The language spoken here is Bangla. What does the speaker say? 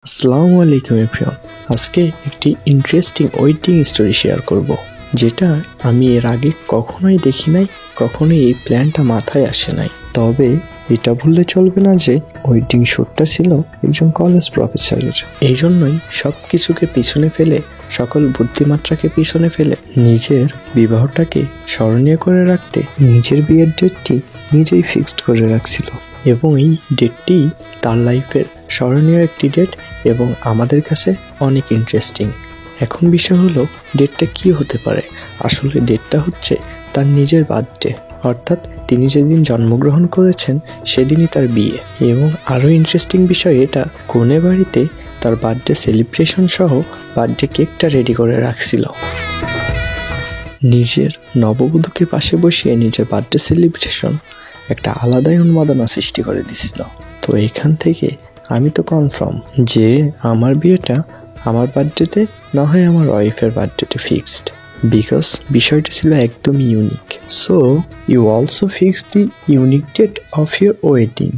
আসসালামু আলাইকুম এভরিওয়ান। আজকে একটি ইন্টারেস্টিং ওয়েডিং স্টোরি শেয়ার করব, যেটা আমি এর আগে কখনোই দেখি নাই, কখনোই এই প্ল্যানটা মাথায় আসে নাই। তবে এটা ভুললে চলবে না যে ওয়েডিং শ্যুটটা ছিল একজন কলেজ প্রফেসরের। এই জন্যই সব কিছুকে পিছনে ফেলে, সকল বুদ্ধিমাত্রাকে পিছনে ফেলে নিজের বিবাহটাকে স্মরণীয় করে রাখতে নিজের বিয়ের ডেটটি নিজেই ফিক্সড করে রাখছিল। এবং এই ডেটটি তার লাইফের স্মরণীয় একটি ডেট এবং আমাদের কাছে অনেক ইন্টারেস্টিং। এখন বিষয় হলো ডেটটা কি হতে পারে। আসলে ডেটটা হচ্ছে তার নিজের বার্থডে, অর্থাৎ তিনি যেদিন জন্মগ্রহণ করেছেন সেদিনই তার বিয়ে। এবং আরও ইন্টারেস্টিং বিষয় এটা, কনে বাড়িতে তার বার্থডে সেলিব্রেশন সহ বার্থডে কেকটা রেডি করে রাখছিল। নিজের নববধূকে পাশে বসিয়ে নিজের বার্থডে সেলিব্রেশন একটা আলাদাই উন্মাদনা সৃষ্টি করে দিছিল। তো এখান থেকে আমি তো কনফার্ম যে আমার বিয়েটা আমার বার্থডেতে না হয় আমার ওয়াইফের বার্থডেতে ফিক্সড, বিকজ বিষয়টা ছিল একদমই unique. So you also fix the unique date of your wedding.